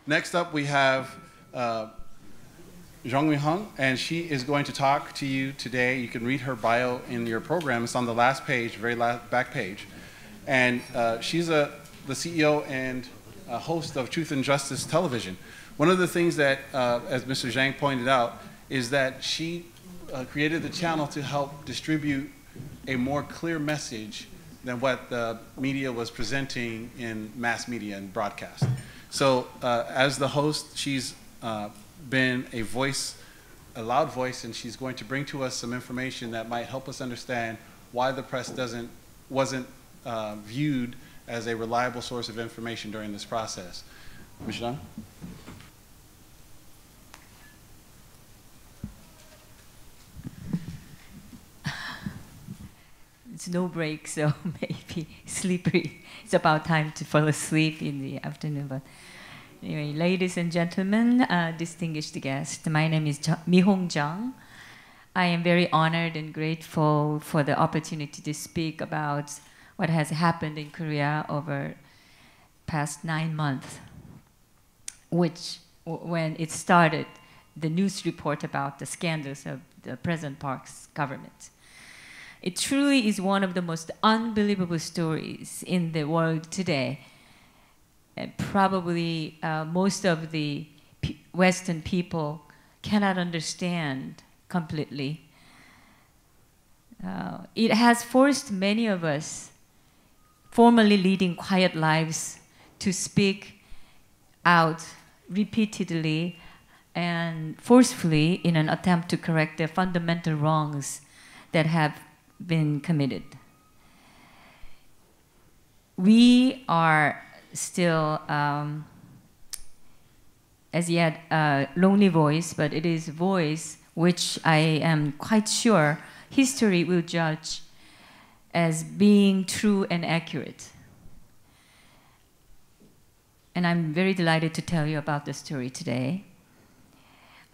Next up, we have Mihong, and she is going to talk to you today. You can read her bio in your program. It's on the last page, very last back page. And she's the CEO and host of Truth and Justice Television. One of the things that, as Mr. Zhang pointed out, is that she created the channel to help distribute a more clear message than what the media was presenting in mass media and broadcast. So as the host, she's been a voice, a loud voice, and she's going to bring to us some information that might help us understand why the press wasn't viewed as a reliable source of information during this process. Ms. Jeong? It's no break, so maybe slippery. It's about time to fall asleep in the afternoon. But anyway, ladies and gentlemen, distinguished guests, my name is Mihong Jeong. I am very honored and grateful for the opportunity to speak about what has happened in Korea over past 9 months, which, when it started, the news report about the scandals of the President Park's government. It truly is one of the most unbelievable stories in the world today. And probably most of the Western people cannot understand completely. It has forced many of us, formerly leading quiet lives, to speak out repeatedly and forcefully in an attempt to correct the fundamental wrongs that have been committed. We are still, as yet, a lonely voice, but it is a voice which I am quite sure history will judge as being true and accurate. And I'm very delighted to tell you about the story today.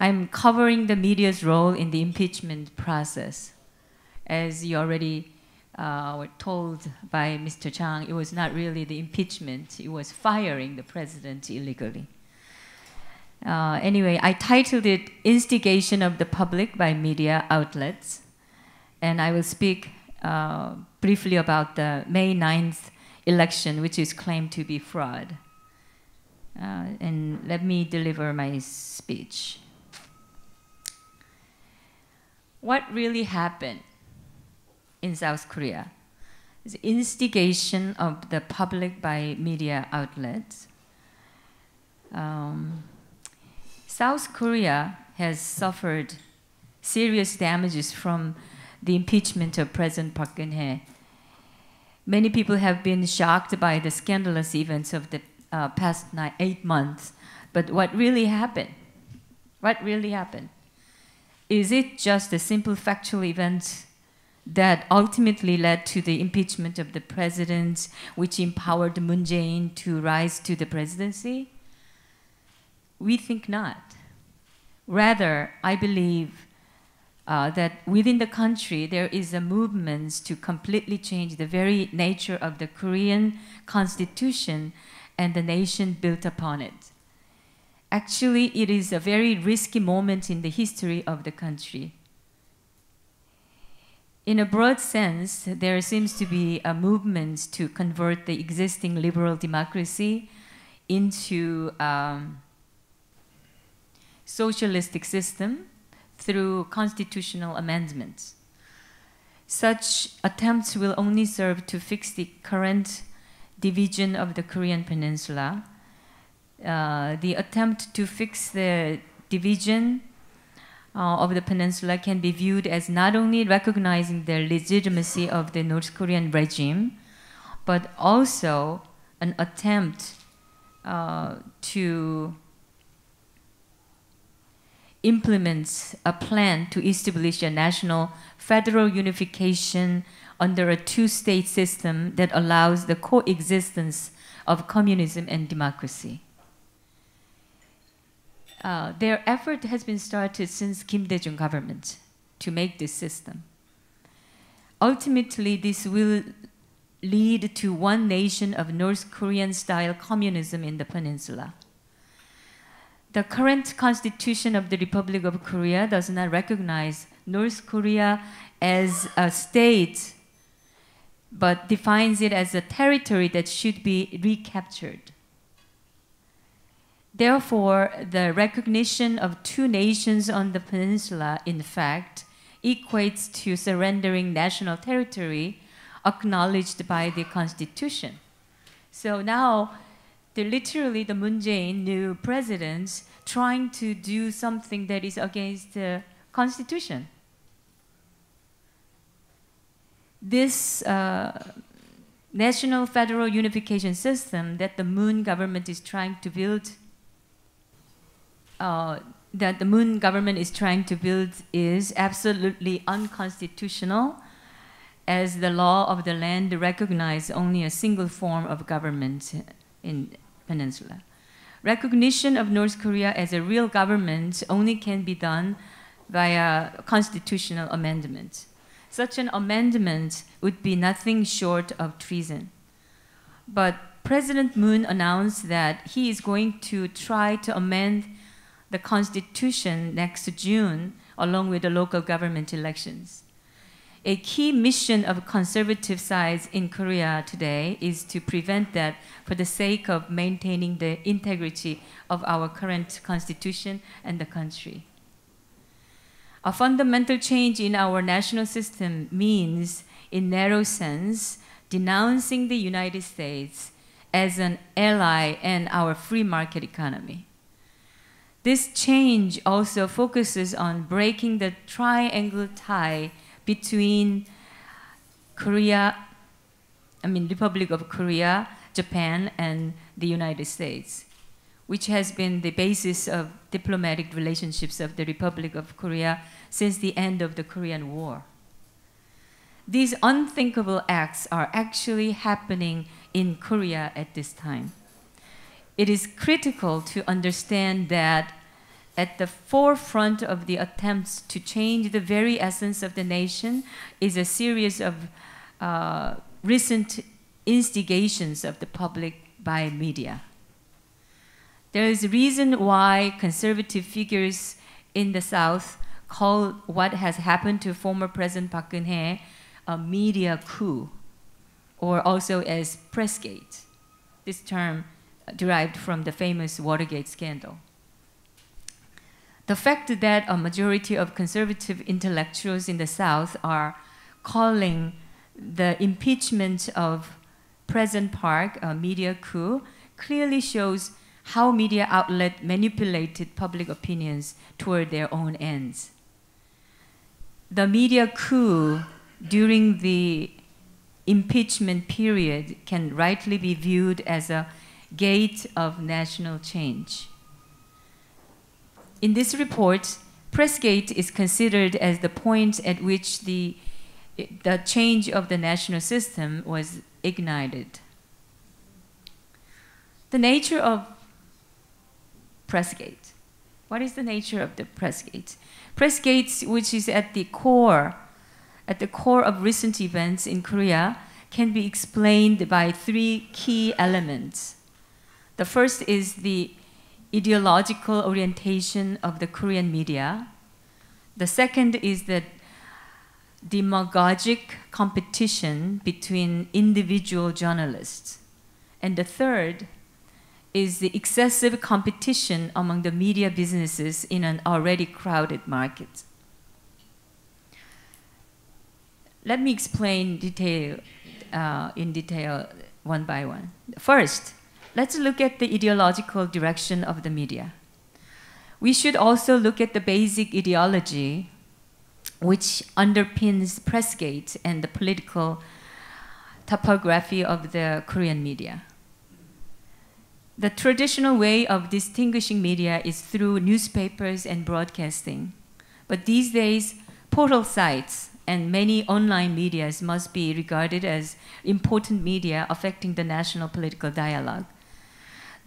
I'm covering the media's role in the impeachment process. As you already were told by Mr. Chang, it was not really the impeachment, it was firing the president illegally. Anyway, I titled it Instigation of the Public by Media Outlets, and I will speak briefly about the May 9th election, which is claimed to be fraud. And let me deliver my speech. What really happened in South Korea is instigation of the public by media outlets. South Korea has suffered serious damages from the impeachment of President Park Geun-Hye. Many people have been shocked by the scandalous events of the past 8 months. But what really happened? What really happened? Is it just a simple factual event that ultimately led to the impeachment of the president, which empowered Moon Jae-in to rise to the presidency? We think not. Rather, I believe that within the country there is a movement to completely change the very nature of the Korean constitution and the nation built upon it. Actually, it is a very risky moment in the history of the country. In a broad sense, there seems to be a movement to convert the existing liberal democracy into socialistic system through constitutional amendments. Such attempts will only serve to fix the current division of the Korean Peninsula. The attempt to fix the division of the peninsula can be viewed as not only recognizing the legitimacy of the North Korean regime, but also an attempt to implement a plan to establish a national federal unification under a two-state system that allows the coexistence of communism and democracy. Their effort has been started since Kim Dae-jung government to make this system. Ultimately, this will lead to one nation of North Korean-style communism in the peninsula. The current constitution of the Republic of Korea does not recognize North Korea as a state, but defines it as a territory that should be recaptured. Therefore, the recognition of two nations on the peninsula, in fact, equates to surrendering national territory acknowledged by the Constitution. So now, literally, the Moon Jae-in, new president, trying to do something that is against the Constitution. This national federal unification system that the Moon government is trying to build is absolutely unconstitutional, as the law of the land recognizes only a single form of government in Peninsula. Recognition of North Korea as a real government only can be done via constitutional amendment. Such an amendment would be nothing short of treason. But President Moon announced that he is going to try to amend the Constitution next June, along with the local government elections. A key mission of conservative sides in Korea today is to prevent that for the sake of maintaining the integrity of our current constitution and the country. A fundamental change in our national system means, in narrow sense, denouncing the United States as an ally in our free market economy. This change also focuses on breaking the triangle tie between Republic of Korea, Japan, and the United States, which has been the basis of diplomatic relationships of the Republic of Korea since the end of the Korean War. These unthinkable acts are actually happening in Korea at this time. It is critical to understand that at the forefront of the attempts to change the very essence of the nation is a series of recent instigations of the public by media. There is a reason why conservative figures in the South call what has happened to former President Park Geun-Hye a media coup, or also as Pressgate. This term derived from the famous Watergate scandal. The fact that a majority of conservative intellectuals in the South are calling the impeachment of President Park a media coup clearly shows how media outlets manipulated public opinions toward their own ends. The media coup during the impeachment period can rightly be viewed as a gate of national change. In this report, Pressgate is considered as the point at which the change of the national system was ignited. The nature of Pressgate. What is the nature of the Pressgate? Pressgate, which is at the core of recent events in Korea, can be explained by three key elements. The first is the ideological orientation of the Korean media. The second is the demagogic competition between individual journalists. And the third is the excessive competition among the media businesses in an already crowded market. Let me explain in detail one by one. First, let's look at the ideological direction of the media. We should also look at the basic ideology which underpins Pressgate and the political topography of the Korean media. The traditional way of distinguishing media is through newspapers and broadcasting. But these days, portal sites and many online medias must be regarded as important media affecting the national political dialogue.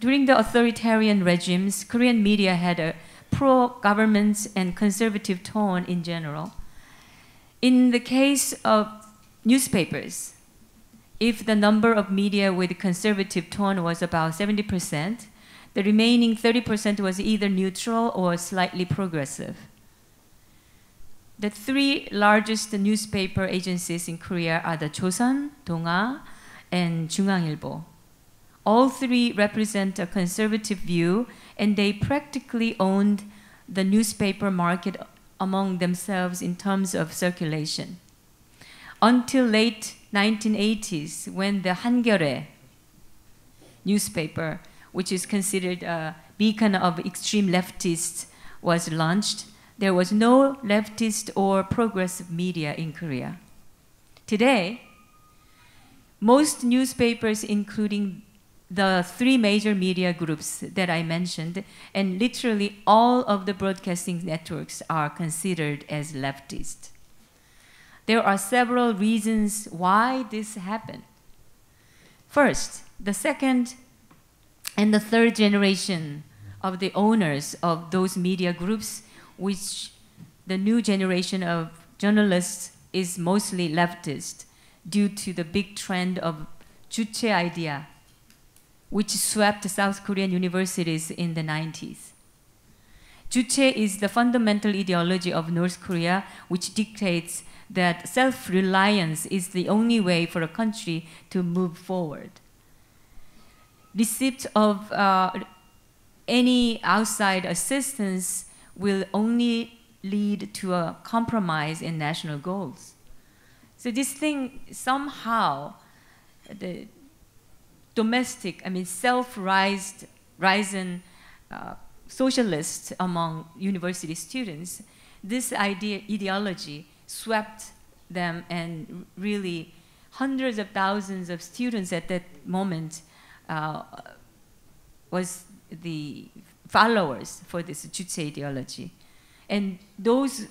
During the authoritarian regimes, Korean media had a pro-government and conservative tone in general. In the case of newspapers, if the number of media with conservative tone was about 70%, The remaining 30% was either neutral or slightly progressive. The three largest newspaper agencies in Korea are the Joseon, Donga, and 중앙일보. All three represent a conservative view, and they practically owned the newspaper market among themselves in terms of circulation. Until late 1980s, when the 한겨레 newspaper, which is considered a beacon of extreme leftists, was launched, there was no leftist or progressive media in Korea. Today, most newspapers, including the three major media groups that I mentioned, and literally all of the broadcasting networks are considered as leftist. There are several reasons why this happened. First, the second and the third generation of the owners of those media groups, which the new generation of journalists is mostly leftist due to the big trend of 주체 idea, which swept South Korean universities in the 90s. 주체 is the fundamental ideology of North Korea, which dictates that self-reliance is the only way for a country to move forward. Receipt of any outside assistance will only lead to a compromise in national goals. So this thing somehow, the domestic, self-risen socialists among university students, this ideology swept them, and really hundreds of thousands of students at that moment was the followers for this 주체 ideology. And those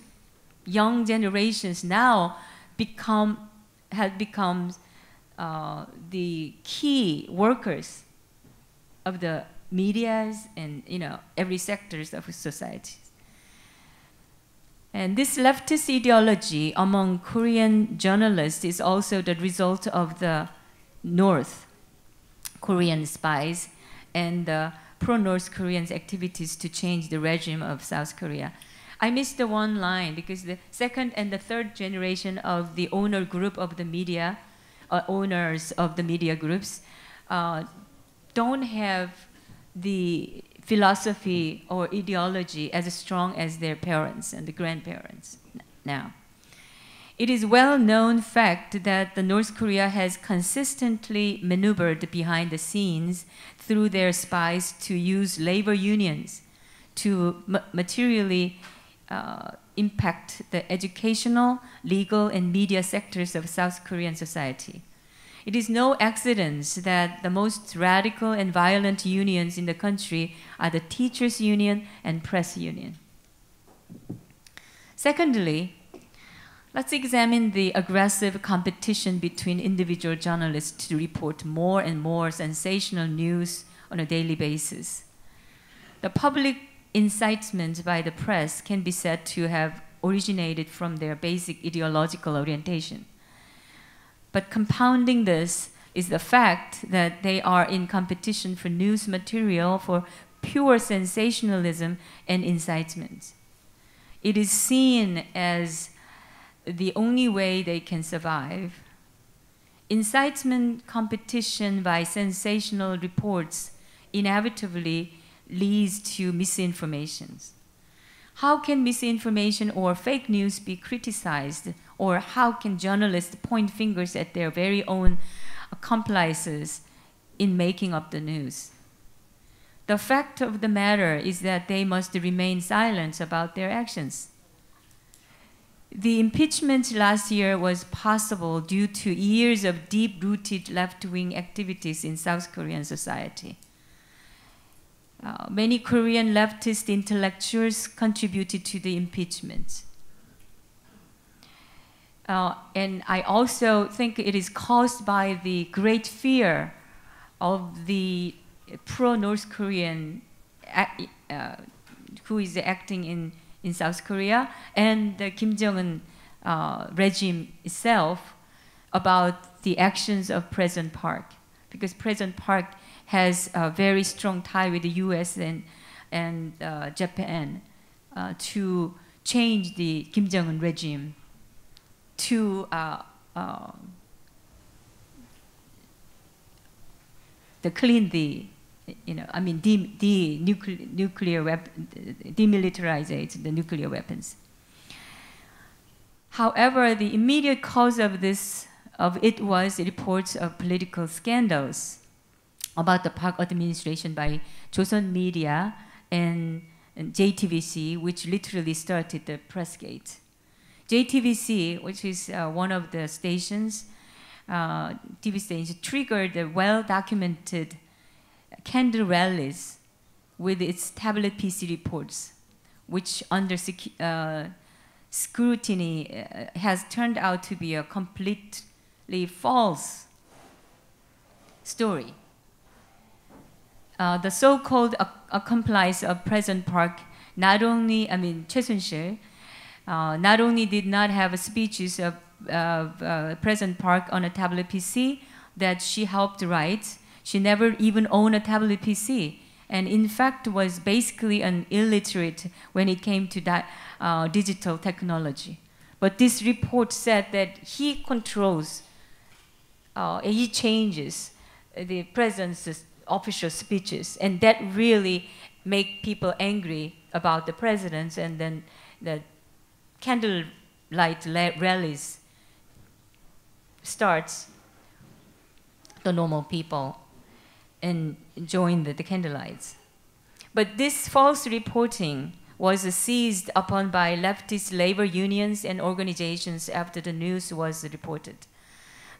young generations now have become the key workers of the medias and every sectors of society. And this leftist ideology among Korean journalists is also the result of the North Korean spies and the pro-North Koreans' activities to change the regime of South Korea. I missed the one line because the second and the third generation of the owner group of the media, owners of the media groups, don't have the philosophy or ideology as strong as their parents and the grandparents now. It is well-known fact that the North Korea has consistently maneuvered behind the scenes through their spies to use labor unions to materially impact the educational, legal, and media sectors of South Korean society. It is no accident that the most radical and violent unions in the country are the teachers' union and press union. Secondly, let's examine the aggressive competition between individual journalists to report more and more sensational news on a daily basis. The public incitement by the press can be said to have originated from their basic ideological orientation. But compounding this is the fact that they are in competition for news material for pure sensationalism and incitement. It is seen as the only way they can survive. Incitement competition by sensational reports inevitably leads to misinformations. How can misinformation or fake news be criticized, or how can journalists point fingers at their very own accomplices in making up the news? The fact of the matter is that they must remain silent about their actions. The impeachment last year was possible due to years of deep-rooted left-wing activities in South Korean society. Many Korean leftist intellectuals contributed to the impeachment. And I also think it is caused by the great fear of the pro-North Korean who is acting in South Korea, and the Kim Jong-un regime itself about the actions of President Park. Because President Park has a very strong tie with the U.S. and Japan to change the Kim Jong-un regime to clean the, nuclear weapon, demilitarize the nuclear weapons. However, the immediate cause of it was reports of political scandals about the Park administration by Joseon Media and JTBC, which literally started the Pressgate. JTBC, which is one of the stations, TV stations, triggered the well-documented candle rallies with its tablet PC reports, which under scrutiny has turned out to be a completely false story. The so-called accomplice of President Park not only, Choi Soon-sil, not only did not have speeches of President Park on a tablet PC that she helped write, she never even owned a tablet PC, and in fact was basically an illiterate when it came to that digital technology. But this report said that he controls, he changes the president's official speeches, and that really make people angry about the presidents, and then the candlelight rallies starts the normal people and join the candlelights. But this false reporting was seized upon by leftist labor unions and organizations after the news was reported.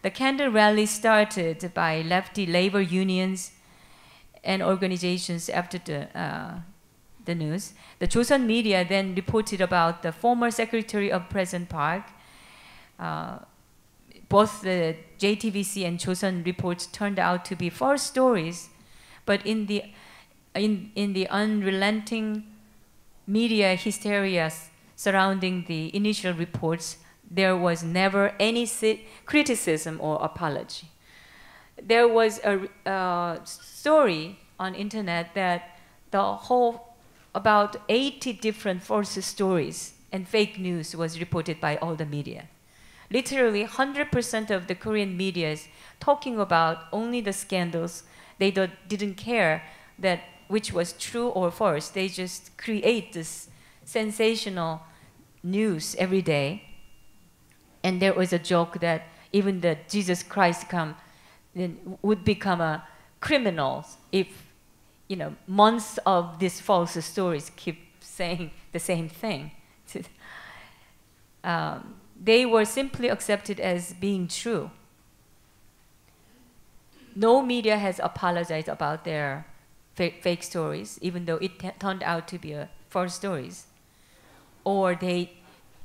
The candle rally started by lefty labor unions and organizations after the news. The Joseon media then reported about the former secretary of President Park. Both the JTBC and Joseon reports turned out to be false stories, but in the unrelenting media hysteria surrounding the initial reports, there was never any criticism or apology. There was a story on internet that about 80 different false stories and fake news was reported by all the media. Literally 100% of the Korean media is talking about only the scandals. They didn't care that which was true or false. They just create this sensational news every day. And there was a joke that even the Jesus Christ would become a criminal if, months of these false stories keep saying the same thing. They were simply accepted as being true. No media has apologized about their fake stories, even though it turned out to be false stories. Or they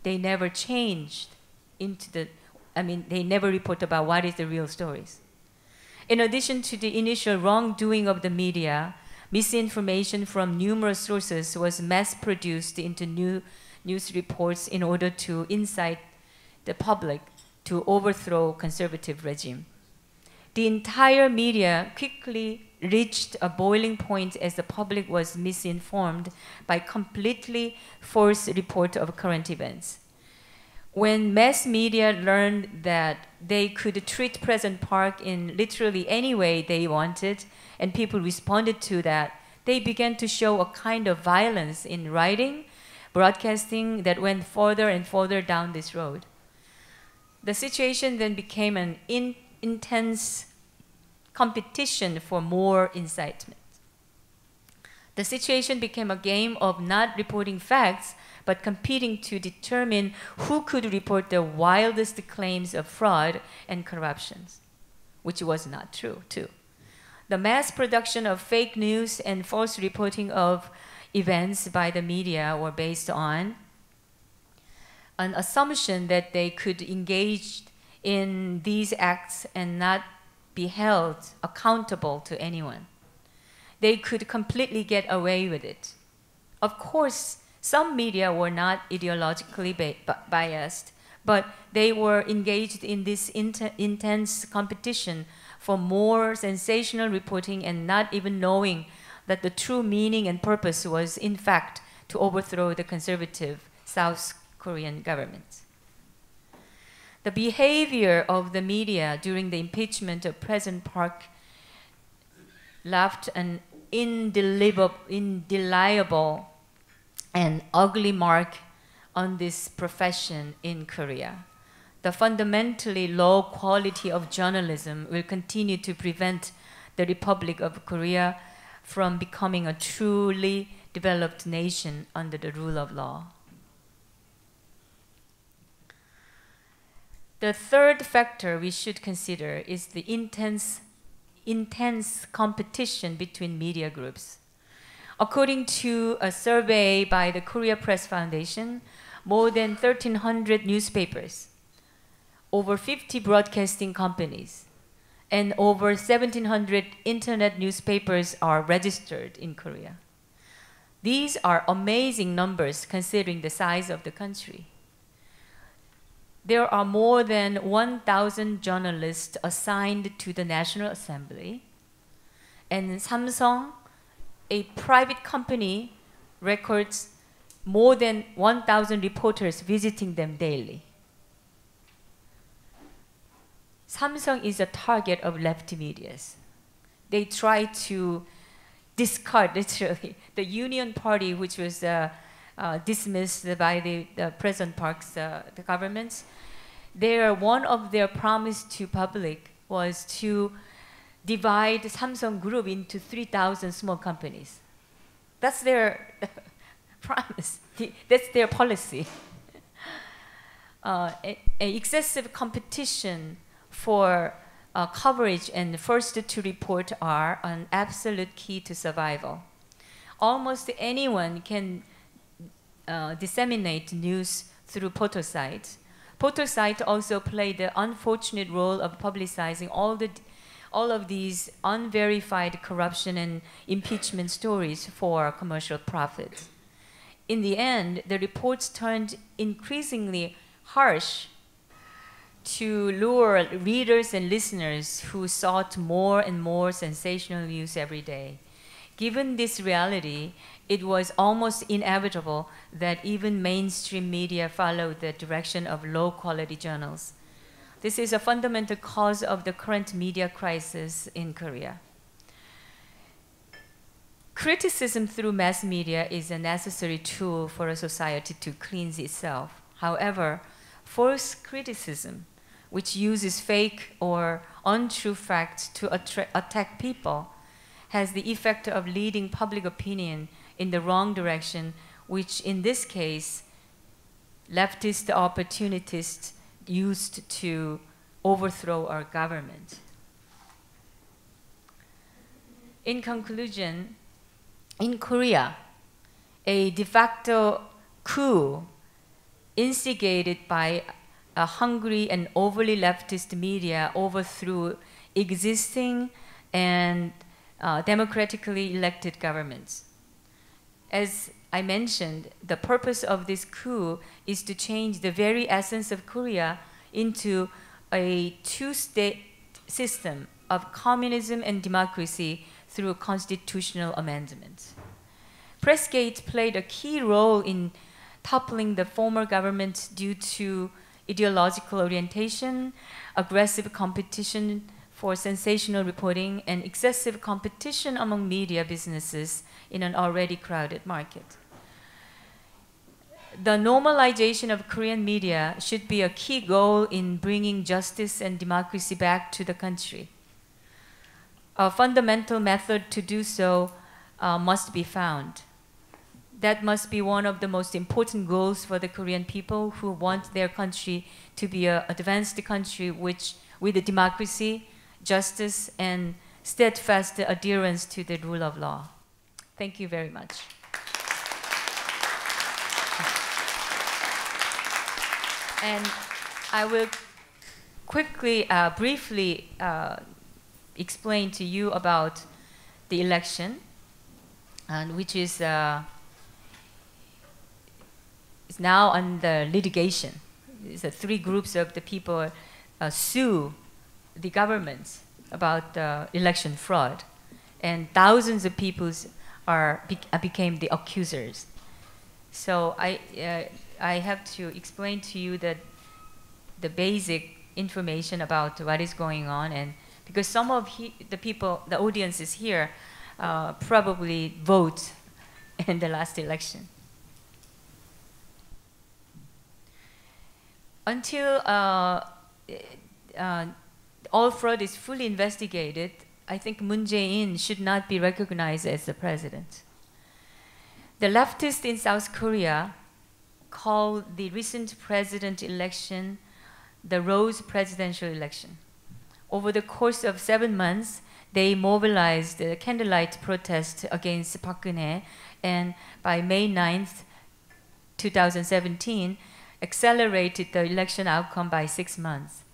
never changed into they never report about what is the real stories. In addition to the initial wrongdoing of the media, misinformation from numerous sources was mass-produced into news reports in order to incite the public to overthrow conservative regime. The entire media quickly reached a boiling point as the public was misinformed by completely false report of current events. When mass media learned that they could treat President Park in literally any way they wanted, and people responded to that, they began to show a kind of violence in writing, broadcasting that went further and further down this road. The situation then became an intense competition for more incitement. The situation became a game of not reporting facts, but competing to determine who could report the wildest claims of fraud and corruption, which was not true, too. The mass production of fake news and false reporting of events by the media were based on an assumption that they could engage in these acts and not be held accountable to anyone. They could completely get away with it. Of course, some media were not ideologically biased, but they were engaged in this intense competition for more sensational reporting and not even knowing that the true meaning and purpose was, in fact, to overthrow the conservative South Korean government. The behavior of the media during the impeachment of President Park left an indelible and ugly mark on this profession in Korea. The fundamentally low quality of journalism will continue to prevent the Republic of Korea from becoming a truly developed nation under the rule of law. The third factor we should consider is the intense competition between media groups. According to a survey by the Korea Press Foundation, more than 1,300 newspapers, over 50 broadcasting companies, and over 1,700 internet newspapers are registered in Korea. These are amazing numbers considering the size of the country. There are more than 1,000 journalists assigned to the National Assembly, and Samsung, a private company, records more than 1,000 reporters visiting them daily. Samsung is a target of lefty medias. They try to discard, literally, the Union Party, which was dismissed by the President Park's the government. One of their promise to public was to divide Samsung Group into 3,000 small companies. That's their promise. That's their policy. Excessive competition for coverage and first to report are an absolute key to survival. Almost anyone can disseminate news through portal sites. Portal sites also play the unfortunate role of publicizing all of these unverified corruption and impeachment stories for commercial profit. In the end, the reports turned increasingly harsh to lure readers and listeners who sought more and more sensational news every day. Given this reality, it was almost inevitable that even mainstream media followed the direction of low-quality journals. This is a fundamental cause of the current media crisis in Korea. Criticism through mass media is a necessary tool for a society to cleanse itself. However, false criticism, which uses fake or untrue facts to attack people, has the effect of leading public opinion in the wrong direction, which in this case, leftist opportunists used to overthrow our government. In conclusion, in Korea, a de facto coup instigated by a hungry and overly leftist media overthrew existing and democratically elected governments. As I mentioned, the purpose of this coup is to change the very essence of Korea into a two-state system of communism and democracy through constitutional amendment. Pressgate played a key role in toppling the former government due to ideological orientation, aggressive competition for sensational reporting, and excessive competition among media businesses in an already crowded market. The normalization of Korean media should be a key goal in bringing justice and democracy back to the country. A fundamental method to do so must be found. That must be one of the most important goals for the Korean people who want their country to be an advanced country with a democracy, justice, and steadfast adherence to the rule of law. Thank you very much. And I will quickly, briefly explain to you about the election, and which is now under litigation. It's three groups of the people sue the government about election fraud, and thousands of people became the accusers. So I have to explain to you that the basic information about what is going on, and because some of the people, the audiences here, probably vote in the last election. Until all fraud is fully investigated, I think Moon Jae-in should not be recognized as the president. The leftists in South Korea call the recent president election the Rose presidential election. Over the course of 7 months, they mobilized a candlelight protest against Park Geun-hye, and by May 9th, 2017, accelerated the election outcome by 6 months.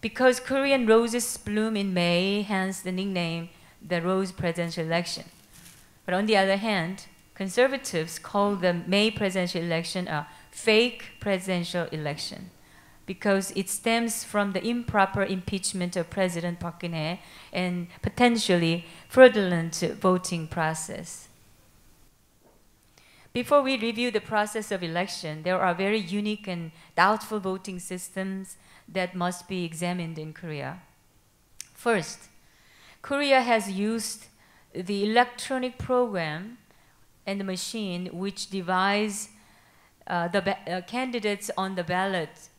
Because Korean roses bloom in May, hence the nickname, the Rose presidential election. But on the other hand, conservatives call the May presidential election a fake presidential election because it stems from the improper impeachment of President Park Geun-hye and potentially fraudulent voting process. Before we review the process of election, there are very unique and doubtful voting systems that must be examined in Korea. First, Korea has used the electronic program and the machine which divides the candidates on the ballot.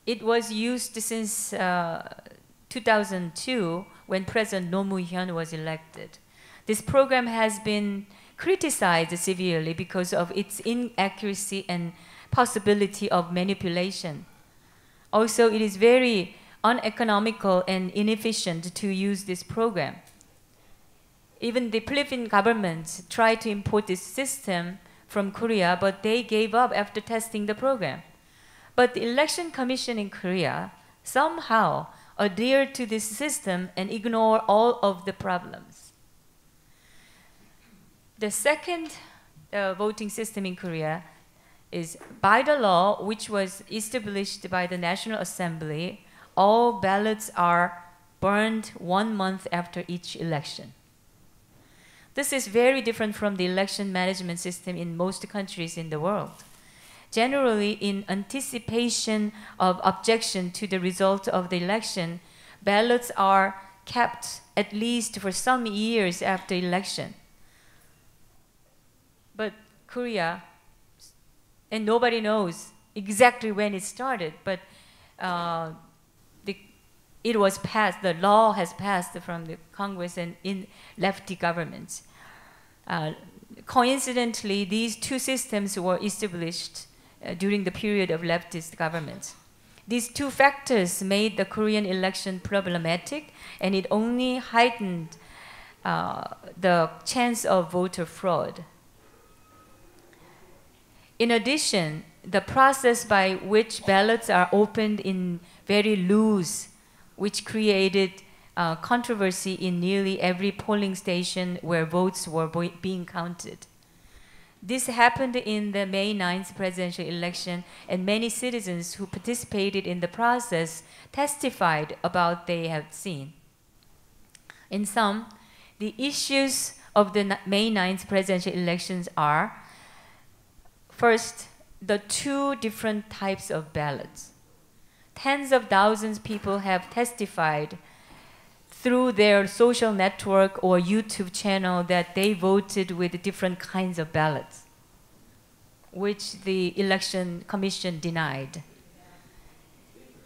It was used since 2002 when President Roh Moo-hyun was elected. This program has been criticized severely because of its inaccuracy and possibility of manipulation. Also, it is very uneconomical and inefficient to use this program. Even the Philippine government tried to import this system from Korea, but they gave up after testing the program. But the Election Commission in Korea somehow adhered to this system and ignored all of the problems. The second voting system in Korea is by the law, which was established by the National Assembly, all ballots are burned 1 month after each election. This is very different from the election management system in most countries in the world. Generally, in anticipation of objection to the result of the election, ballots are kept at least for some years after election. But Korea, and nobody knows exactly when it started, but it was passed, the law has passed from the Congress and in lefty governments. Coincidentally, these two systems were established during the period of leftist governments. These two factors made the Korean election problematic, and it only heightened the chance of voter fraud. In addition, the process by which ballots are opened in very loose, which created controversy in nearly every polling station where votes were being counted. This happened in the May 9th presidential election, and many citizens who participated in the process testified about they had seen. In sum, the issues of the May 9th presidential elections are, first, the two different types of ballots. Tens of thousands of people have testified through their social network or YouTube channel that they voted with different kinds of ballots, which the Election Commission denied.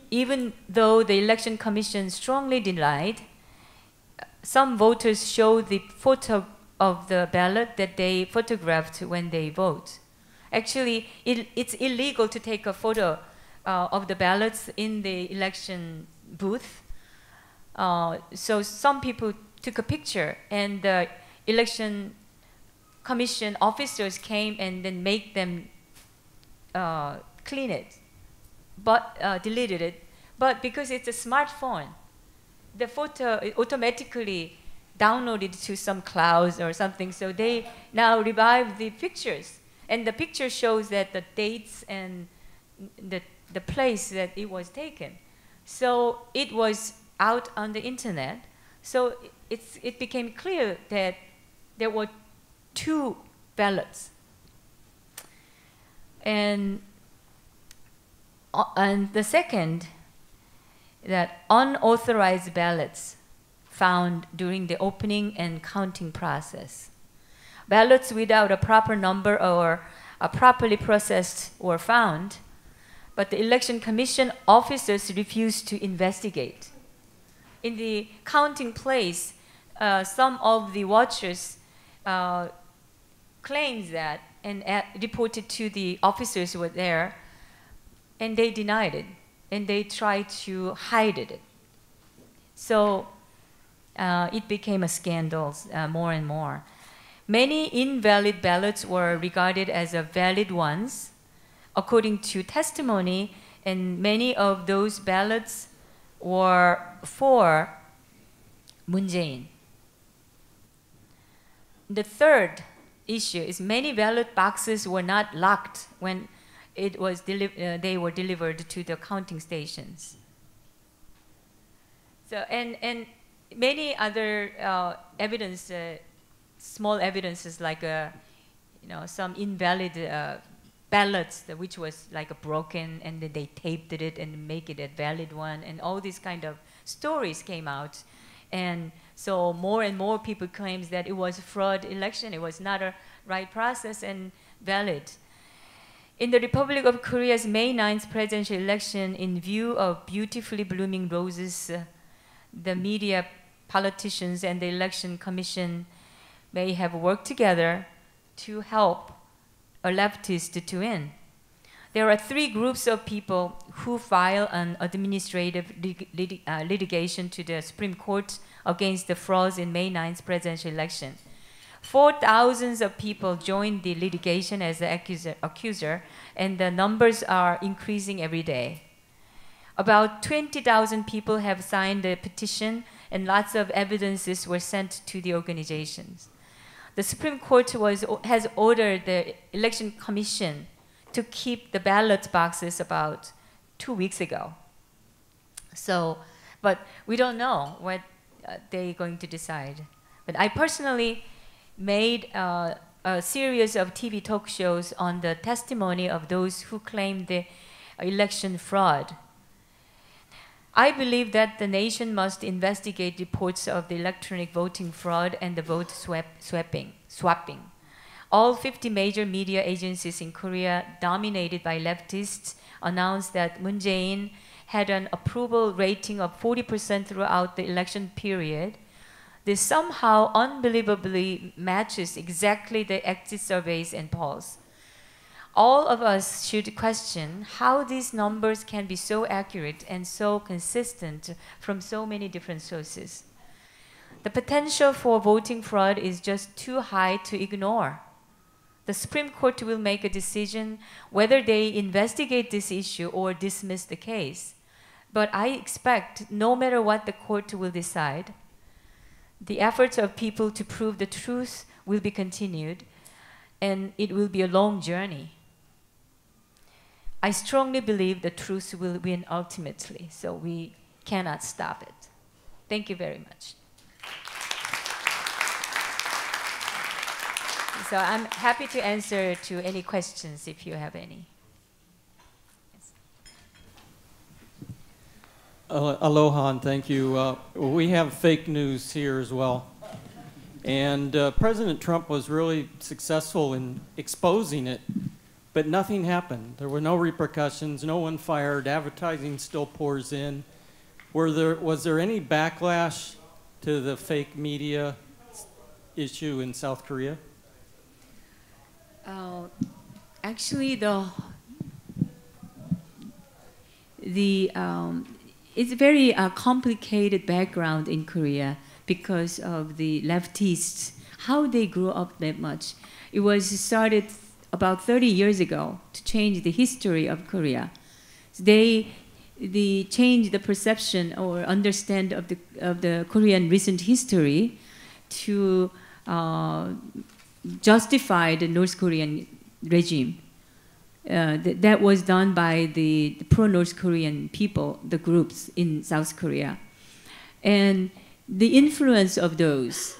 Even though the Election Commission strongly denied, some voters show the photo of the ballot that they photographed when they vote. Actually, it's illegal to take a photo of the ballots in the election booth. So some people took a picture, and the Election Commission officers came and then make them clean it, but deleted it. But because it's a smartphone, the photo automatically downloaded to some clouds or something, so they now revive the pictures. And the picture shows that the dates and the place that it was taken. So it was out on the internet. So it became clear that there were 2 ballots. And the second, that unauthorized ballots found during the opening and counting process. Ballots without a proper number or properly processed were found, but the Election Commission officers refused to investigate. In the counting place, some of the watchers claimed that and reported to the officers who were there, and they denied it, and they tried to hide it. So it became a scandal more and more. Many invalid ballots were regarded as valid ones, according to testimony, and many of those ballots were for Moon Jae-in. The third issue is many ballot boxes were not locked when it was they were delivered to the counting stations. So and many other evidence, small evidences like some invalid ballots which was like broken, and then they taped it and make it a valid one, and all these kind of stories came out. And so more and more people claims that it was a fraud election, it was not a right process and valid. In the Republic of Korea's May 9th presidential election, in view of beautifully blooming roses, the media, politicians, and the election commission may have worked together to help a leftist to win. There are 3 groups of people who file an administrative litigation to the Supreme Court against the frauds in May 9th presidential election. 4,000 of people joined the litigation as the accuser, and the numbers are increasing every day. About 20,000 people have signed the petition, and lots of evidences were sent to the organizations. The Supreme Court has ordered the Election Commission to keep the ballot boxes about 2 weeks ago. So, but we don't know what they're going to decide. But I personally made a series of TV talk shows on the testimony of those who claimed the election fraud. I believe that the nation must investigate reports of the electronic voting fraud and the vote swapping. All 50 major media agencies in Korea, dominated by leftists, announced that Moon Jae-in had an approval rating of 40% throughout the election period. This somehow unbelievably matches exactly the exit surveys and polls. All of us should question how these numbers can be so accurate and so consistent from so many different sources. The potential for voting fraud is just too high to ignore. The Supreme Court will make a decision whether they investigate this issue or dismiss the case. But I expect, no matter what the court will decide, the efforts of people to prove the truth will be continued, and it will be a long journey. I strongly believe the truth will win ultimately, so we cannot stop it. Thank you very much. So I'm happy to answer to any questions if you have any. Yes. Aloha, and thank you. We have fake news here as well. And President Trump was really successful in exposing it, but nothing happened. There were no repercussions, no one fired, advertising still pours in. Was there any backlash to the fake media issue in South Korea? Actually, it's a very complicated background in Korea because of the leftists, how they grew up that much. It was started about 30 years ago to change the history of Korea. So they changed the perception or understand of the Korean recent history to justify the North Korean regime. that was done by the pro-North Korean people, the groups in South Korea. And the influence of those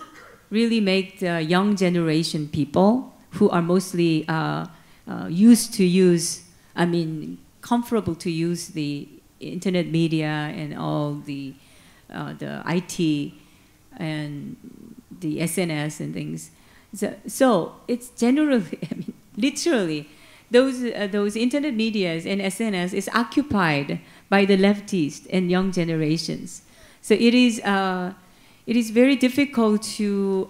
really make the young generation people who are mostly used to use, comfortable to use the internet media and all the IT and the SNS and things. So it's generally, literally, those internet medias and SNS is occupied by the leftists and young generations. So it is very difficult to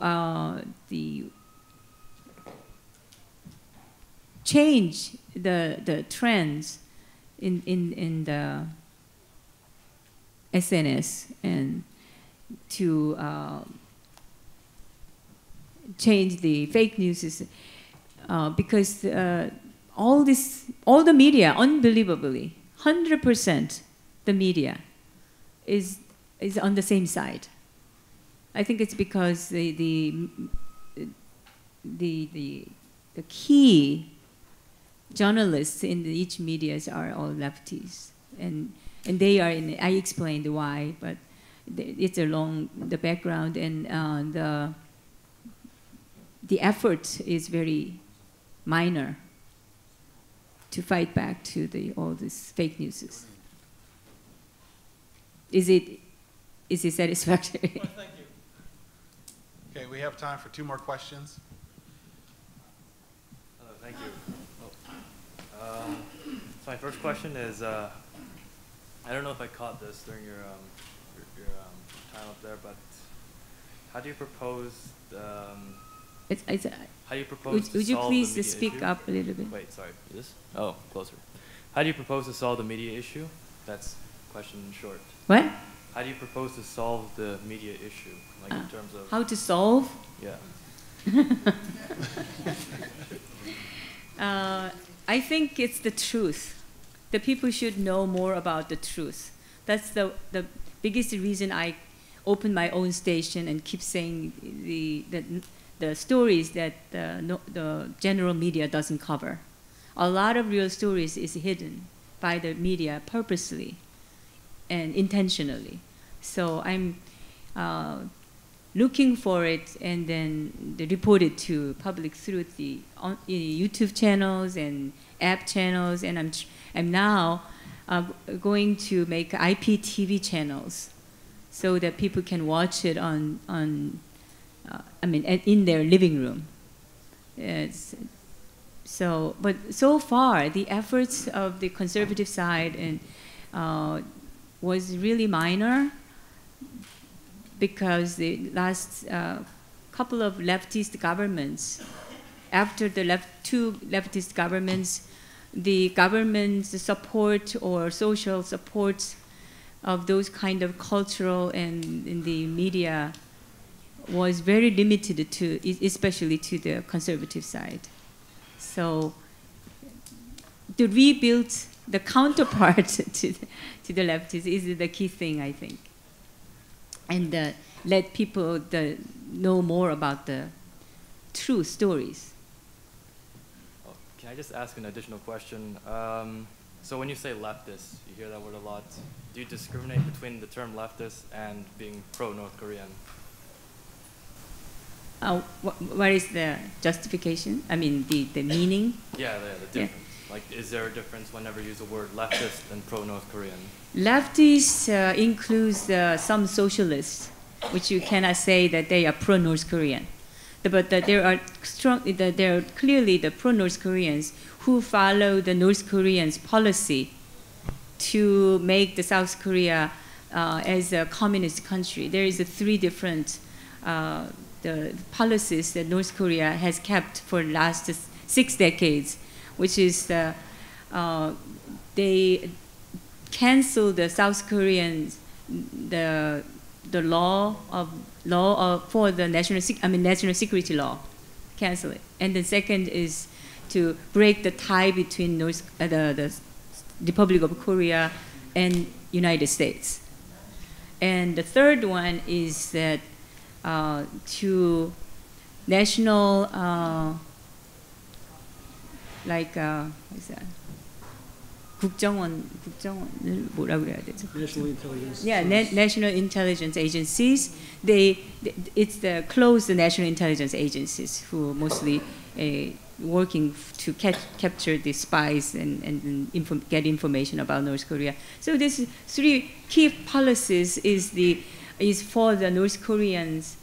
change the trends in the SNS and to change the fake news because all the media, unbelievably, 100% the media is on the same side. I think it's because the key journalists in each media are all lefties, and they are in. I explained why, but it's along the background, and the effort is very minor to fight back to all these fake news. Is it satisfactory? Well, thank you. Okay, we have time for 2 more questions. Thank you. So my first question is, I don't know if I caught this during your time up there, but how do you propose? How do you propose? Would you solve please the media speak issue? up a little bit? Wait, sorry. This? Oh, closer. How do you propose to solve the media issue? That's question in short. What? How do you propose to solve the media issue, like in terms of? How to solve? Yeah. I think it's the truth. The people should know more about the truth. That's the biggest reason I open my own station and keep saying the stories that the general media doesn't cover. A lot of real stories is hidden by the media purposely and intentionally. So I'm looking for it and then report it to public through the YouTube channels and app channels, and I'm now going to make IPTV channels so that people can watch it in their living room. But so far the efforts of the conservative side and was really minor, because the last couple of leftist governments, after the two leftist governments, the government's support or social support of those kind of cultural and in the media was very limited to, especially to the conservative side. So to rebuild the counterpart to the leftists is the key thing, I think. And let people know more about the true stories. Oh, can I just ask an additional question? So when you say leftist, you hear that word a lot. Do you discriminate between the term leftist and being pro-North Korean? What is the justification? I mean, the meaning? Yeah, the difference. Yeah. Like, is there a difference whenever you use the word leftist and pro-North Korean? Leftist includes some socialists, which you cannot say that they are pro-North Korean. But there are clearly the pro-North Koreans who follow the North Koreans' policy to make the South Korea as a communist country. There is 3 different the policies that North Korea has kept for the last 6 decades, which is they cancel the South Koreans the law for the national security law, cancel it. And the second is to break the tie between the Republic of Korea and United States. And the third one is that to national like what is that? 국정원을 뭐라고 그래야 되죠? National intelligence. Yeah, national intelligence agencies. It's the closed national intelligence agencies who mostly working to capture the spies and get information about North Korea. So these three key policies is for the North Koreans'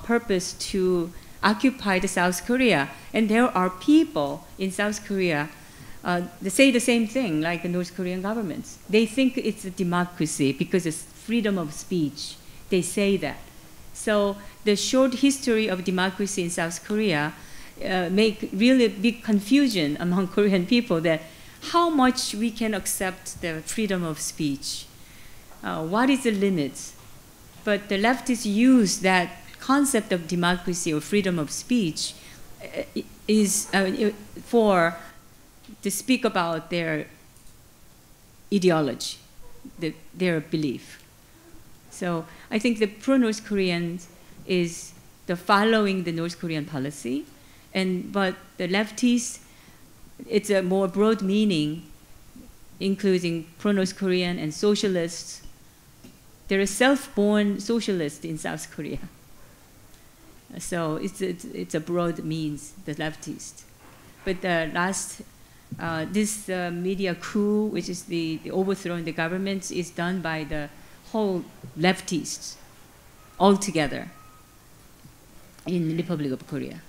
purpose to occupy the South Korea, and there are people in South Korea. They say the same thing, like the North Korean governments. They think it's a democracy because it's freedom of speech. They say that. So the short history of democracy in South Korea make really big confusion among Korean people that how much we can accept the freedom of speech. What is the limit? But the leftists use that concept of democracy or freedom of speech to speak about their ideology, their belief. So I think the pro-North Koreans is the following the North Korean policy, but the leftists, it's a more broad meaning, including pro-North Korean and socialists. There are self-born socialists in South Korea. So it's a broad means, the leftists. But the last, this media coup, which is the overthrowing the government, is done by the whole leftists altogether in the Republic of Korea.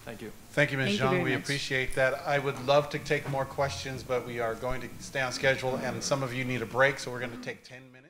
Thank you. Thank you, Ms. Jeong. We much. appreciate that. I would love to take more questions, but we are going to stay on schedule, and some of you need a break, so we're going to take 10 minutes.